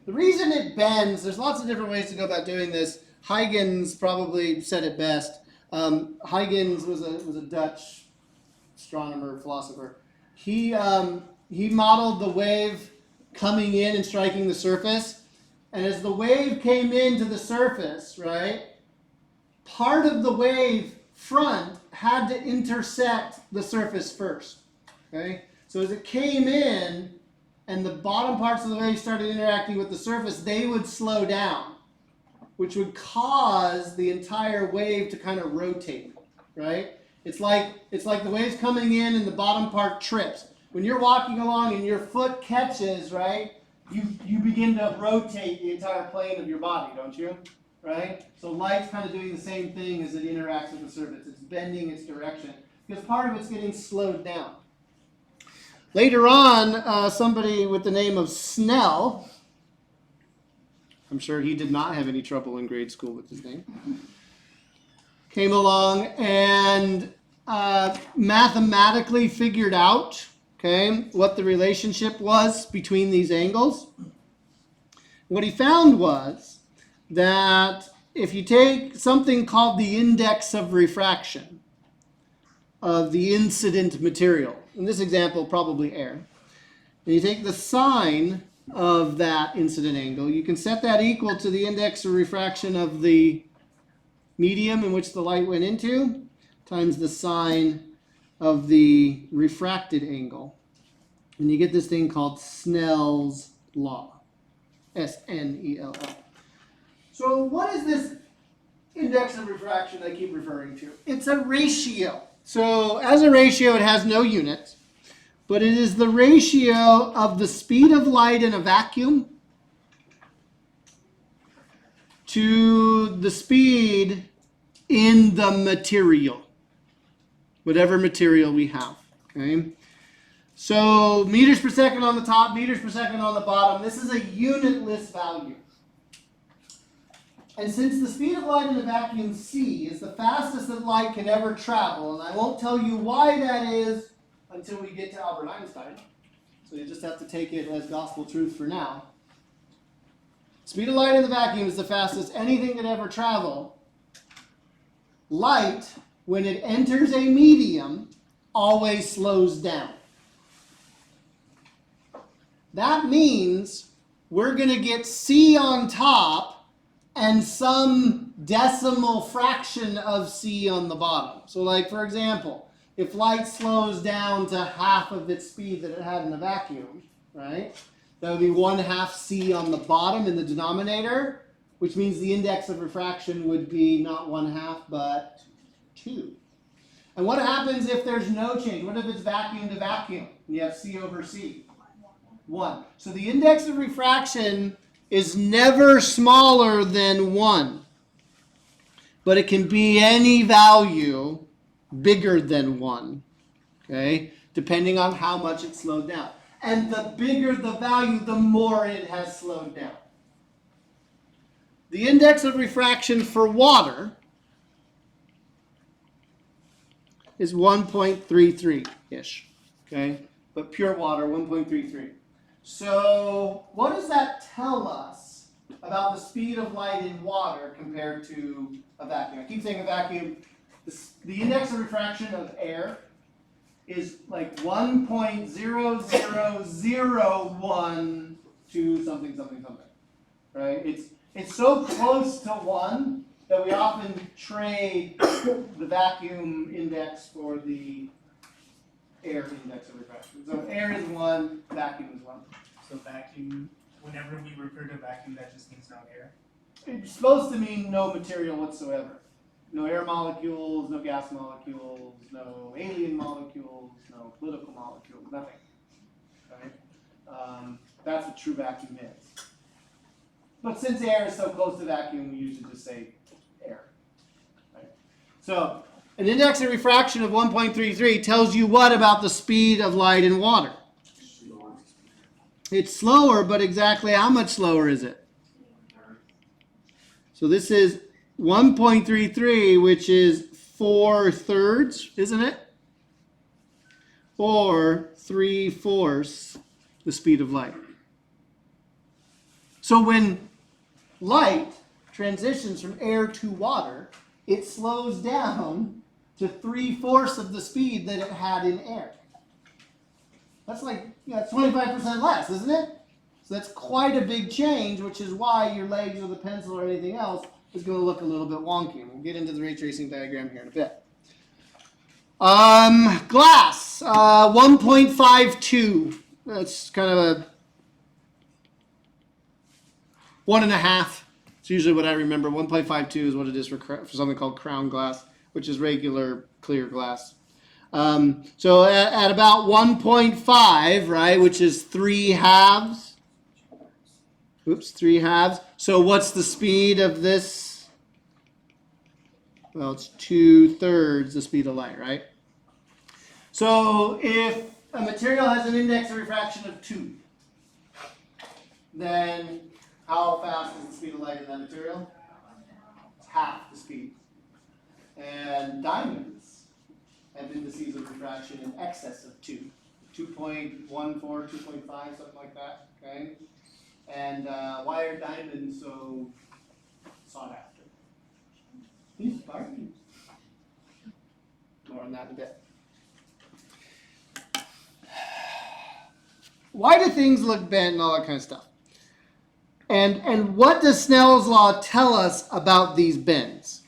The reason it bends, there's lots of different ways to go about doing this. Huygens probably said it best. Huygens was a Dutch astronomer, philosopher. He modeled the wave coming in and striking the surface. And as the wave came into the surface, right, part of the wave front had to intersect the surface first. Okay? So as it came in, and the bottom parts of the wave started interacting with the surface, they would slow down, which would cause the entire wave to kind of rotate, right? It's like the wave's coming in and the bottom part trips. When you're walking along and your foot catches, right, you begin to rotate the entire plane of your body, don't you? Right? So light's kind of doing the same thing as it interacts with the surface. It's bending its direction because part of it's getting slowed down. Later on, somebody with the name of Snell, I'm sure he did not have any trouble in grade school with his name, came along and mathematically figured out, okay, what the relationship was between these angles. What he found was that if you take something called the index of refraction of the incident material, in this example, probably air. And you take the sine of that incident angle. You can set that equal to the index of refraction of the medium in which the light went into times the sine of the refracted angle. And you get this thing called Snell's law. S-N-E-L-L. So what is this index of refraction I keep referring to? It's a ratio. So as a ratio, it has no units, but it is the ratio of the speed of light in a vacuum to the speed in the material, whatever material we have. Okay. So meters per second on the top, meters per second on the bottom. This is a unitless value. And since the speed of light in a vacuum, c, is the fastest that light can ever travel, and I won't tell you why that is until we get to Albert Einstein, so you just have to take it as gospel truth for now. Speed of light in the vacuum is the fastest anything could ever travel. Light, when it enters a medium, always slows down. That means we're going to get c on top and some decimal fraction of c on the bottom. So like, for example, if light slows down to half of its speed that it had in a vacuum, right? That would be 1/2 c on the bottom in the denominator, which means the index of refraction would be not 1/2 but 2. And what happens if there's no change? What if it's vacuum to vacuum and you have c over c? 1. So the index of refraction is never smaller than 1. But it can be any value bigger than 1. Okay? Depending on how much it slowed down. And the bigger the value, the more it has slowed down. The index of refraction for water is 1.33-ish. Okay? But pure water, 1.33. So what does that tell us about the speed of light in water compared to a vacuum? I keep saying a vacuum. The index of refraction of air is like 1.0001 to something, something, something. Right? It's so close to 1 that we often trade the vacuum index for the air index of refraction. So air is 1, vacuum is 1. So vacuum, whenever we refer to vacuum, that just means no air. It's supposed to mean no material whatsoever. No air molecules, no gas molecules, no alien molecules, no political molecules, nothing. Right? That's what true vacuum is. But since air is so close to vacuum, we usually just say air. Right? So an index of refraction of 1.33 tells you what about the speed of light in water? It's slower, but exactly how much slower is it? So this is 1.33, which is 4/3, isn't it? Or 3/4 the speed of light. So when light transitions from air to water, it slows down to 3/4 of the speed that it had in air. That's like, it's 25% less, isn't it? So that's quite a big change, which is why your legs or the pencil or anything else is going to look a little bit wonky. We'll get into the ray tracing diagram here in a bit. Glass, 1.52. That's kind of a 1.5. It's usually what I remember. 1.52 is what it is for something called crown glass, which is regular clear glass. So at about 1.5, right, which is 3/2. Oops, 3/2. So what's the speed of this? Well, it's 2/3 the speed of light, right? So if a material has an index of refraction of 2, then how fast is the speed of light in that material? It's half the speed. And diamonds have indices of refraction in excess of 2. 2.14, 2.5, something like that, okay? And why are diamonds so sought after? These bargains. More on that in a bit. Why do things look bent and all that kind of stuff? And what does Snell's law tell us about these bends?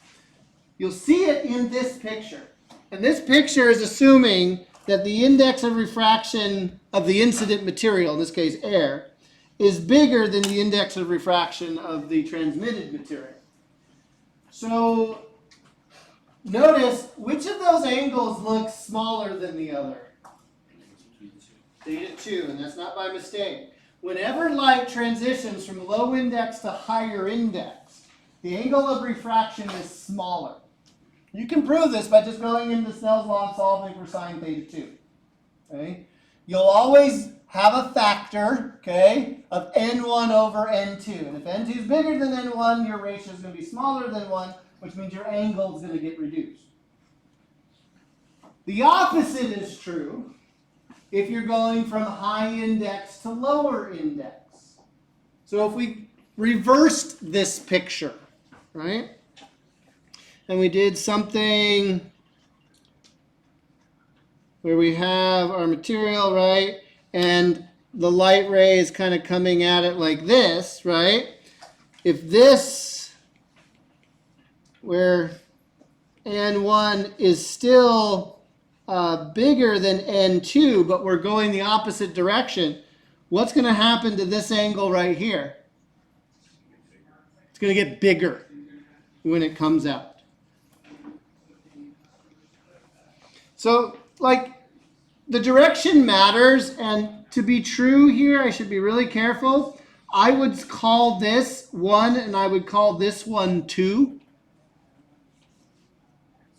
You'll see it in this picture. And this picture is assuming that the index of refraction of the incident material, in this case air, is bigger than the index of refraction of the transmitted material. So notice which of those angles looks smaller than the other? Theta 2, and that's not by mistake. Whenever light transitions from low index to higher index, the angle of refraction is smaller. You can prove this by just going into Snell's law and solving for sine theta 2. Okay? You'll always have a factor, okay, of n1 over n2. And if n2 is bigger than n1, your ratio is going to be smaller than 1, which means your angle is going to get reduced. The opposite is true if you're going from high index to lower index. So if we reversed this picture, right? And we did something where we have our material, right? And the light ray is kind of coming at it like this, right? If this, where N1 is still bigger than N2, but we're going the opposite direction, what's going to happen to this angle right here? It's going to get bigger when it comes out. So, like, the direction matters, and to be true here, I should be really careful. I would call this 1, and I would call this one 2.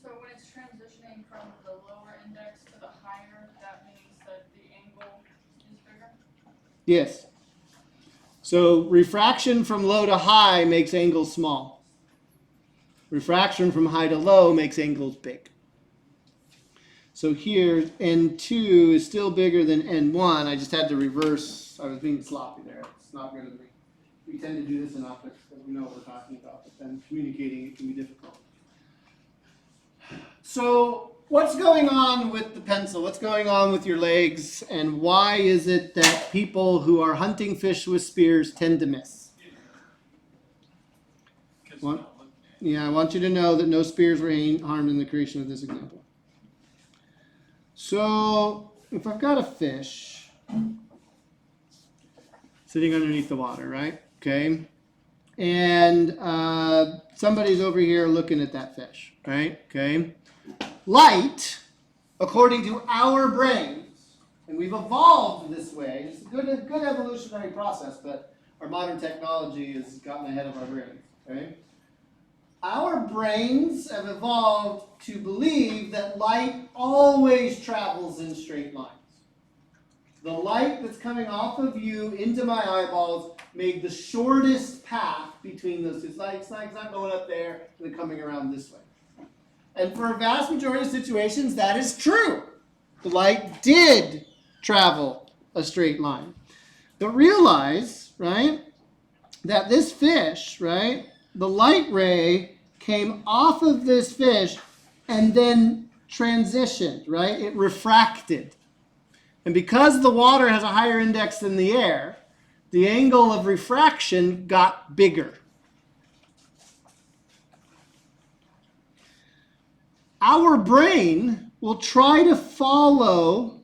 So when it's transitioning from the lower index to the higher, that means that the angle is bigger? Yes. So refraction from low to high makes angles small. Refraction from high to low makes angles big. So here, N2 is still bigger than N1. I just had to reverse. I was being sloppy there. It's not going to be. We tend to do this in optics because we know what we're talking about, but then communicating it can be difficult. So what's going on with the pencil? What's going on with your legs? And why is it that people who are hunting fish with spears tend to miss? Yeah, I want you to know that no spears were harmed in the creation of this example. So if I've got a fish sitting underneath the water, right? Okay. And somebody's over here looking at that fish, right? Okay. Light, according to our brains, and we've evolved this way. It's a good evolutionary process, but our modern technology has gotten ahead of our brains. Okay? Our brains have evolved to believe that light always travels in straight lines. The light that's coming off of you into my eyeballs made the shortest path between those two. It's not going up there and then coming around this way. And for a vast majority of situations, that is true. The light did travel a straight line. But realize, right, that this fish, right, the light ray came off of this fish and then transitioned, right? It refracted. And because the water has a higher index than the air, the angle of refraction got bigger. Our brain will try to follow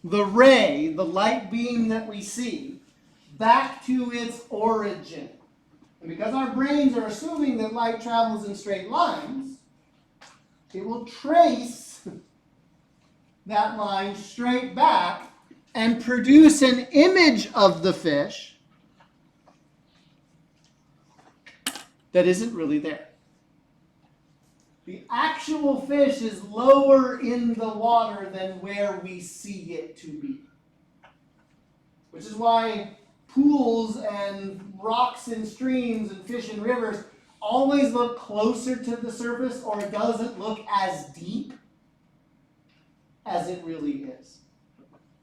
the ray, the light beam that we see, back to its origin. And because our brains are assuming that light travels in straight lines, it will trace that line straight back and produce an image of the fish that isn't really there. The actual fish is lower in the water than where we see it to be. Which is why pools and rocks in streams and fish in rivers always look closer to the surface, or it doesn't look as deep as it really is.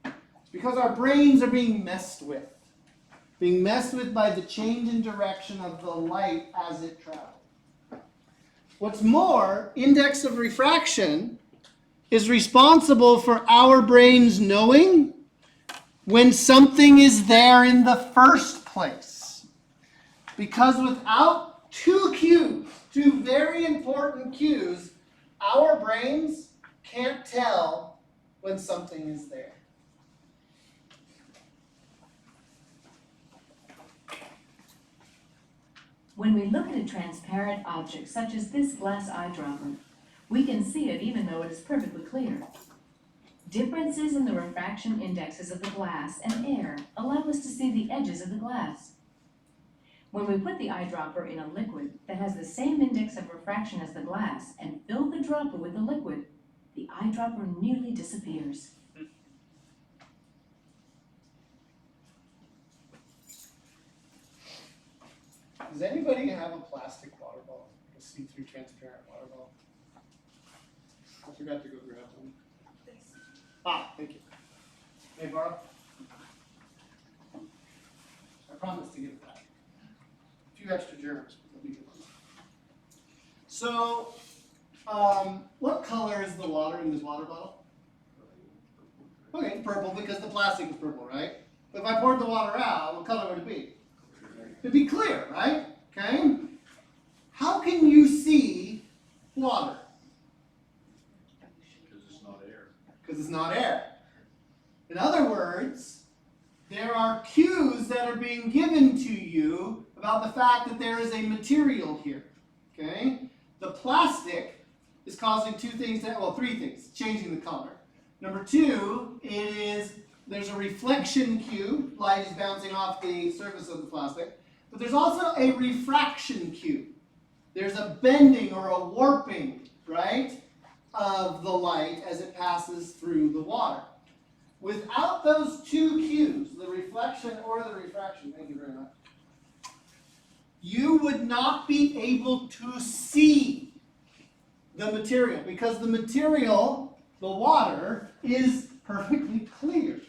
It's because our brains are being messed with by the change in direction of the light as it travels. What's more, index of refraction is responsible for our brains knowing when something is there in the first place. Because without two very important cues, our brains can't tell when something is there. When we look at a transparent object such as this glass eyedropper, we can see it even though it is perfectly clear. Differences in the refraction indexes of the glass and air allow us to see the edges of the glass. When we put the eyedropper in a liquid that has the same index of refraction as the glass and fill the dropper with the liquid, the eyedropper nearly disappears. Does anybody have a plastic water bottle? Like a see-through transparent water bottle? I forgot to go grab one. Ah, thank you. May I borrow? I promise to give it back. A few extra germs, but they'll be good ones. So, what color is the water in this water bottle? Okay, purple, because the plastic is purple, right? But if I poured the water out, what color would it be? It'd be clear, right? Okay? How can you see water? because it's not air. In other words, there are cues that are being given to you about the fact that there is a material here. Okay? The plastic is causing three things, changing the color. Number two, there's a reflection cue, light is bouncing off the surface of the plastic, but there's also a refraction cue. There's a bending or a warping, right, of the light as it passes through the water. Without those two cues, the reflection or the refraction, thank you very much, you would not be able to see the material because the material, the water, is perfectly clear.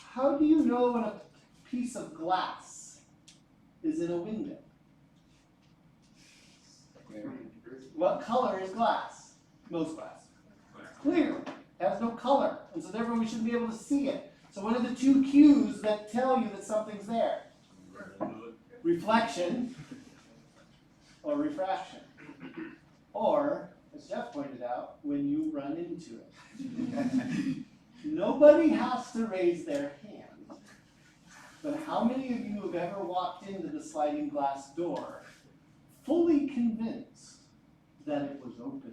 How do you know when a piece of glass is in a window? What color is glass? Most glass. Clear. It has no color. And so therefore we shouldn't be able to see it. So what are the two cues that tell you that something's there? Reflection or refraction. Or, as Jeff pointed out, when you run into it. Nobody has to raise their hand. But how many of you have ever walked into the sliding glass door fully convinced that it was open?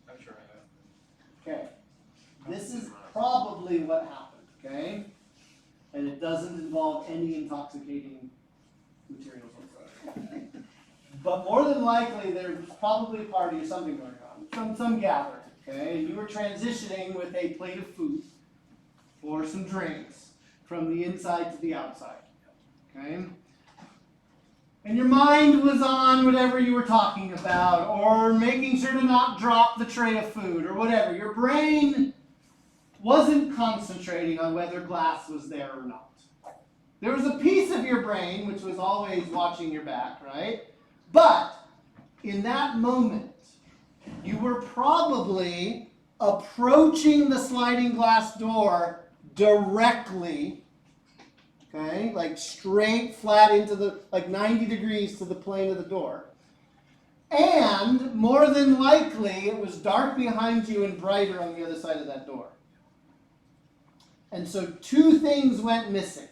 I'm sure I have. Okay. This is probably what happened, okay? And it doesn't involve any intoxicating materials whatsoever. But more than likely, there's probably a party or something going on, some gathering, okay? And you were transitioning with a plate of food or some drinks from the inside to the outside, okay? And your mind was on whatever you were talking about, or making sure to not drop the tray of food, or whatever. Your brain wasn't concentrating on whether glass was there or not. There was a piece of your brain which was always watching your back, right? But in that moment, you were probably approaching the sliding glass door directly, okay, like straight flat into like 90 degrees to the plane of the door. And more than likely, it was dark behind you and brighter on the other side of that door. And so two things went missing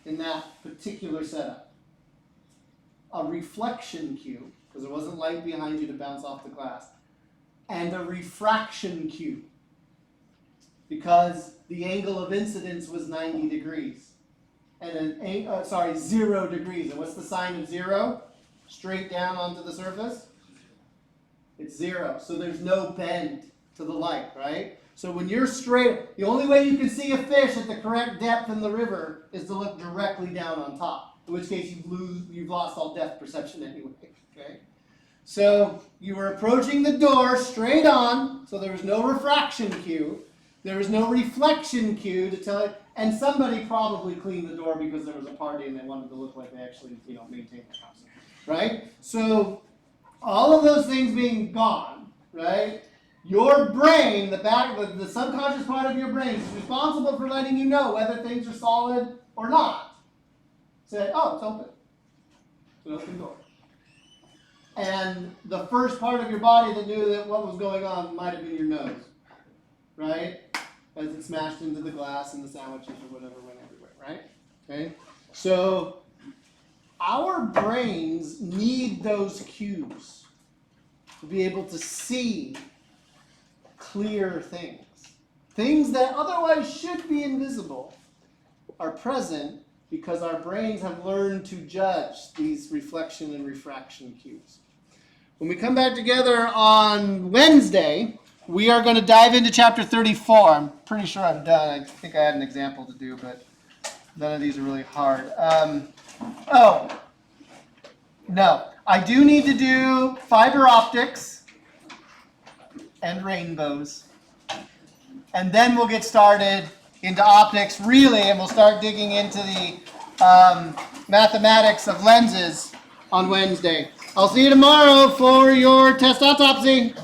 in that particular setup. A reflection cue, because there wasn't light behind you to bounce off the glass, and a refraction cue, because the angle of incidence was 90 degrees. And 0 degrees. And what's the sign of 0? Straight down onto the surface? It's 0. So there's no bend to the light, right? So when you're straight, the only way you can see a fish at the correct depth in the river is to look directly down on top. In which case you've lost all depth perception anyway. Okay? So you were approaching the door straight on, so there was no refraction cue. There was no reflection cue to tell it, and somebody probably cleaned the door because there was a party and they wanted to look like they actually, maintained the house. Right? So all of those things being gone, right? Your brain, the subconscious part of your brain is responsible for letting you know whether things are solid or not. Said, oh, it's open. It's an open door. And the first part of your body that knew that what was going on might have been your nose, right? As it smashed into the glass and the sandwiches or whatever went everywhere, right? Okay? So our brains need those cues to be able to see clear things. Things that otherwise should be invisible are present because our brains have learned to judge these reflection and refraction cues. When we come back together on Wednesday, we are going to dive into chapter 34. I'm pretty sure I'm done. I think I had an example to do, but none of these are really hard. No. I do need to do fiber optics and rainbows. And then we'll get started into optics, really, and we'll start digging into the mathematics of lenses on Wednesday. I'll see you tomorrow for your test autopsy.